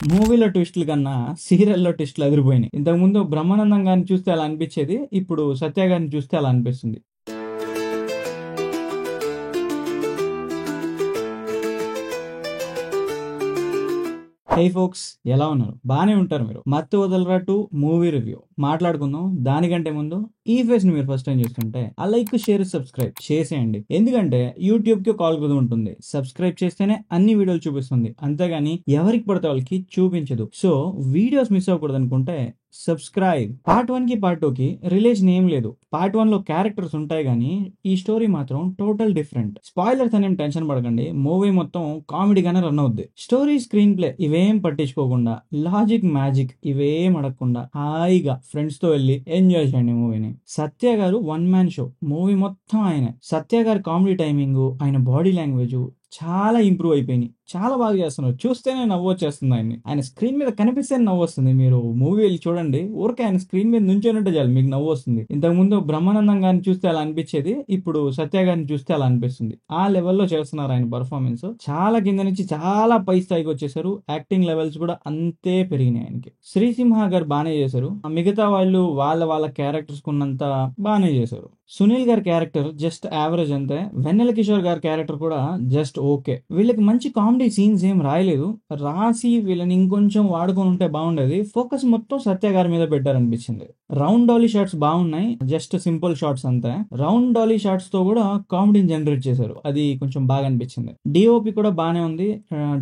మూవీలో ట్విస్టుల కన్నా సీరియల్‌లో ట్విస్టులు అదిరిపోయినాయి. ఇంతకుముందు బ్రహ్మానందం గారిని చూస్తే అలా అనిపించేది. ఇప్పుడు సత్య గారిని చూస్తే అలా అనిపిస్తుంది. హే ఫోక్స్, ఎలా ఉన్నారు? బానే ఉంటారు మీరు. 'మత్తు వదలరా 2' మూవీ రివ్యూ మాట్లాడుకుందాం. దానికంటే ముందు ఈ ఫేస్ ని మీరు ఫస్ట్ టైం చూస్తుంటే ఆ లైక్, షేర్, సబ్స్క్రైబ్ చేసేయండి. ఎందుకంటే యూట్యూబ్ కి కాల్ కుది ఉంటుంది. సబ్స్క్రైబ్ చేస్తేనే అన్ని వీడియోలు చూపిస్తుంది, అంతేగాని ఎవరికి పడితే వాళ్ళకి చూపించదు. సో వీడియోస్ మిస్ అవ్వకూడదు అనుకుంటే సబ్స్క్రైబ్. పార్ట్ 1 కి పార్ట్ 2 కి రిలేషన్ ఏం లేదు. పార్ట్ 1 లో క్యారెక్టర్స్ ఉంటాయి కానీ ఈ స్టోరీ మాత్రం టోటల్ డిఫరెంట్. స్పాయిలర్స్ అనేం టెన్షన్ పడకండి, మూవీ మొత్తం కామెడీగానే రన్ అవుద్ది. స్టోరీ, స్క్రీన్ ప్లే ఇవేం పట్టించుకోకుండా, లాజిక్, మ్యాజిక్ ఇవేం అడగకుండా హాయిగా ఫ్రెండ్స్ తో వెళ్ళి ఎంజాయ్ చేయండి మూవీని. సత్య గారు వన్ మ్యాన్ షో, మూవీ మొత్తం ఆయనే. సత్య గారి కామెడీ టైమింగ్, ఆయన బాడీ లాంగ్వేజ్ చాలా ఇంప్రూవ్ అయిపోయినాయి. చాలా బాగా చేస్తున్నారు. చూస్తేనే నవ్వు వచ్చేస్తుంది ఆయన్ని. ఆయన స్క్రీన్ మీద కనిపిస్తేనే నవ్వు వస్తుంది. మీరు మూవీ వెళ్ళి చూడండి, ఊరికే ఆయన స్క్రీన్ మీద నుంచోనంటే చాలు మీకు నవ్వు వస్తుంది. ఇంతకుముందు బ్రహ్మానందం గారిని చూస్తే అలా అనిపించేది, ఇప్పుడు సత్య గారిని చూస్తే అలా అనిపిస్తుంది. ఆ లెవెల్లో చేస్తున్నారు ఆయన పర్ఫార్మెన్స్. చాలా కింద నుంచి చాలా పై స్థాయికి వచ్చేసారు. యాక్టింగ్ లెవెల్స్ కూడా అంతే పెరిగినాయి ఆయనకి. శ్రీసింహ గారు బాగానే చేశారు. మిగతా వాళ్ళు వాళ్ళ క్యారెక్టర్స్ కున్నంత బాగానే చేశారు. సునీల్ గారి క్యారెక్టర్ జస్ట్ యావరేజ్ అంతే. వెన్నెల కిషోర్ గారి క్యారెక్టర్ కూడా జస్ట్ ఓకే. వీళ్ళకి మంచి కామెడీ సీన్స్ ఏం రాయలేదు. రాసి వీళ్ళని ఇంకొంచెం వాడుకొని ఉంటే బాగుండేది. ఫోకస్ మొత్తం సత్య గారి మీద పెట్టారనిపించింది. రౌండ్ డాలీ షాట్స్ బాగున్నాయి, జస్ట్ సింపుల్ షాట్స్ అంతే. రౌండ్ డాలీ షాట్స్ తో కూడా కామెడీని జనరేట్ చేశారు, అది కొంచెం బాగా అనిపించింది. డిఓపి కూడా బానే ఉంది.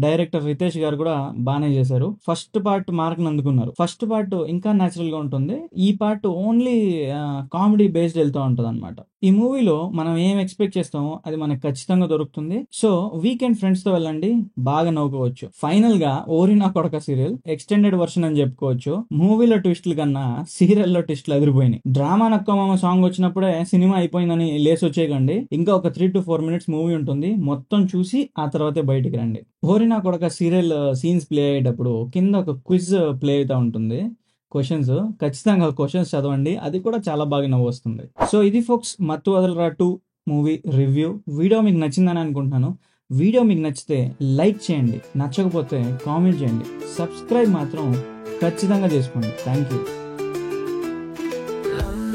డైరెక్టర్ రితేష్ గారు కూడా బానే చేశారు. ఫస్ట్ పార్ట్ మార్క్ అందుకున్నారు. ఫస్ట్ పార్ట్ ఇంకా నేచురల్ గా ఉంటుంది. ఈ పార్ట్ ఓన్లీ కామెడీ బేస్డ్ వెళ్తూ ఉంటది అనమాట. ఈ మూవీలో మనం ఏం ఎక్స్పెక్ట్ చేస్తామో అది మనకు ఖచ్చితంగా దొరుకుతుంది. సో వీకెండ్ ఫ్రెండ్స్ తో వెళ్ళండి, బాగా నవ్వుకోవచ్చు. ఫైనల్ గా ఓరి నా కొడక సీరియల్ ఎక్స్టెండెడ్ వర్షన్ అని చెప్పుకోవచ్చు. మూవీలో ట్విస్టుల కన్నా సీరియల్లో ట్విస్టులు అదిరిపోయినాయి. డ్రామా నక్కమామ సాంగ్ వచ్చినప్పుడే సినిమా అయిపోయిందని లేసి వచ్చేయకండి. ఇంకా ఒక 3 to 4 minutes మూవీ ఉంటుంది. మొత్తం చూసి ఆ తర్వాతే బయటికి రండి. ఓరి నా కొడక సీరియల్ సీన్స్ ప్లే అయ్యేటప్పుడు కింద ఒక క్విజ్ ప్లే అవుతా ఉంటుంది. క్వశ్చన్స్, ఖచ్చితంగా క్వశ్చన్స్ చదవండి, అది కూడా చాలా బాగా నవ్వు వస్తుంది. సో ఇది ఫోక్స్, మత్తు వదలరా 2 మూవీ రివ్యూ. వీడియో మీకు నచ్చిందని అనుకుంటున్నాను. వీడియో మీకు నచ్చితే లైక్ చేయండి, నచ్చకపోతే కామెంట్ చేయండి, సబ్స్క్రైబ్ మాత్రం ఖచ్చితంగా చేసుకోండి. Thank you.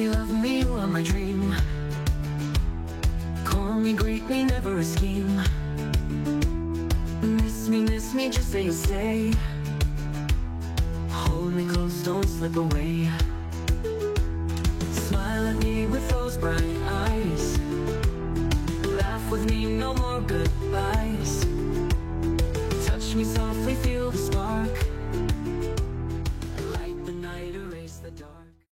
Love me, you are my dream. Call me, greet me, never a scheme. Miss me, just say you stay. Hold me close, don't slip away.